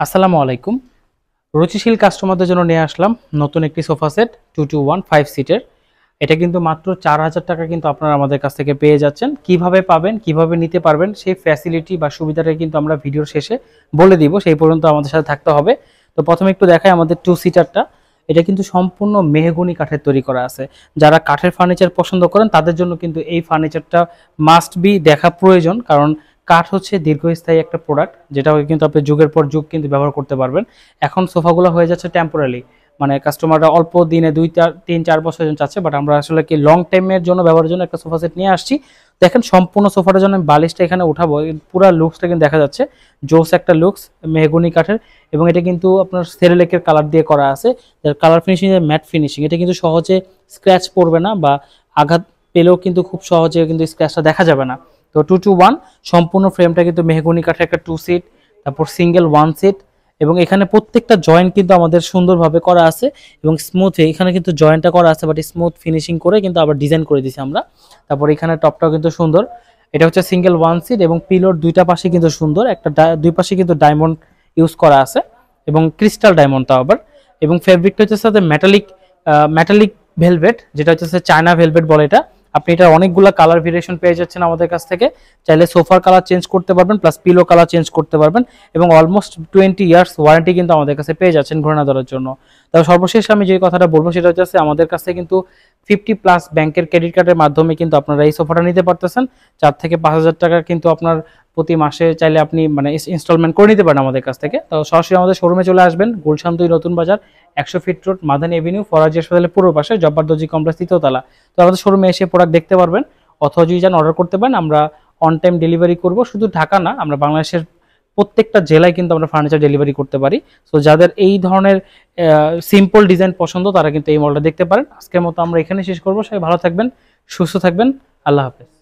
আসসালামু আলাইকুম। রুচিশীল কাস্টমারদের জন্য নিয়ে আসলাম নতুন একটি সোফা সেট 221 5 সিটের। এটা কিন্তু মাত্র 4000 টাকা কিন্তু আপনারা আমাদের কাছ থেকে পেয়ে যাচ্ছেন। কিভাবে পাবেন, কিভাবে নিতে পারবেন সেই ফ্যাসিলিটি বা সুবিধাটা কিন্তু আমরা ভিডিওর শেষে বলে দিব, সেই পর্যন্ত আমাদের সাথে থাকতে হবে। তো প্রথমে একটু দেখাই আমাদের 2 সিটারটা। এটা কিন্তু সম্পূর্ণ মেহগনি কাঠের তৈরি করা আছে। যারা কাঠের ফার্নিচার পছন্দ করেন তাদের জন্য কিন্তু এই ফার্নিচারটা মাস্ট বি দেখা প্রয়োজন, কারণ কাঠ হচ্ছে দীর্ঘস্থায়ী একটা প্রোডাক্ট, যেটা কিন্তু আপনি যুগের পর যুগ কিন্তু ব্যবহার করতে পারবেন। এখন সোফাগুলো হয়ে যাচ্ছে টেম্পোরারি, মানে কাস্টমাররা অল্প দিনে 2-3-4 বছর জন্য চাচ্ছে, বাট আমরা আসলে কি লং টাইমের জন্য ব্যবহারের জন্য একটা সোফা সেট নিয়ে আসছি। দেখেন সম্পূর্ণ সোফাটার জন্য আমি বালিশটা এখানে উঠাবো, পুরো লুকসটা কিন্তু দেখা যাচ্ছে জোস একটা লুকস মেহগনি কাঠের। এবং এটা কিন্তু আপনার সেরামিকের কালার দিয়ে করা আছে, কালার ফিনিশিং ম্যাট ফিনিশিং। এটা কিন্তু সহজে স্ক্র্যাচ পড়বে না, বা আঘাত পেলেও কিন্তু খুব সহজে কিন্তু স্ক্র্যাচটা দেখা যাবে না। তো 221 সম্পূর্ণ ফ্রেমটা কিন্তু মেহগনি কাঠের একটা 2 সিট, তারপর সিঙ্গেল 1 সিট। এবং এখানে প্রত্যেকটা জয়েন্ট কিন্তু আমাদের সুন্দরভাবে করা আছে এবং স্মুথ, এখানে কিন্তু জয়েন্টটা করা আছে বাট স্মুথ ফিনিশিং করে কিন্তু আবার ডিজাইন করে দিয়েছি আমরা। তারপর এখানে টপটাও কিন্তু সুন্দর। এটা হচ্ছে সিঙ্গেল 1 সিট এবং পিলোর দুইটা পাশে কিন্তু সুন্দর, একটা দুই পাশে কিন্তু ডায়মন্ড ইউজ করা আছে এবং ক্রিস্টাল ডায়মন্ডটা আবার। এবং ফেব্রিকটা হচ্ছে সাথে মেটালিক ভেলভেট, যেটা হচ্ছে চায়না ভেলভেট বলে এটা। আপনি এটা অনেকগুলো কালার ভেরিয়েশন পেয়ে যাচ্ছেন আমাদের কাছ থেকে। চাইলে সোফার কালার চেঞ্জ করতে পারবেন, প্লাস পিলো কালার চেঞ্জ করতে পারবেন। এবং অলমোস্ট 20 ইয়ার্স ওয়ারেন্টি কিন্তু আমাদের কাছে পেয়ে যাচ্ছেন ঘোরানো ধরার জন্য। তবে সর্বশেষ আমি যে কথাটা বলবো সেটা হচ্ছে আমাদের কাছে কিন্তু 50+ ব্যাংকের ক্রেডিট কার্ডের মাধ্যমে কিন্তু আপনারা এই সোফাটা নিতে পারতেছেন। 4 থেকে 5000 টাকা কিন্তু আপনার প্রতি মাসে চাইলে আপনি মানে ইনস্টলমেন্ট করে নিতে পারেন আমাদের কাছ থেকে। তো সরাসরি আমাদের শোরুমে চলে আসবেন, গুলশান 2 নতুন বাজার 100 fit road, Madani Avenue, Faraji হাসপাতালের পূর্ব পাশে, জব্বার দর্জি কমপ্লেক্স 3য় তলা। তো আমাদের শোরুমে এসে প্রোডাক্ট দেখতে পারবেন, অথবা যদি যান অর্ডার করতে পারেন। আমরা অন টাইম ডেলিভারি করব, শুধু ঢাকা না, আমরা বাংলাদেশের প্রত্যেকটা জেলায় কিন্তু আমরা ফার্নিচার ডেলিভারি করতে পারি। সো যাদের এই ধরনের সিম্পল ডিজাইন পছন্দ তারা কিন্তু এই মডেলটা দেখতে পারেন। আজকের মতো আমরা এখানে শেষ করবো। সবাই ভালো থাকবেন, সুস্থ থাকবেন, আল্লাহ হাফেজ।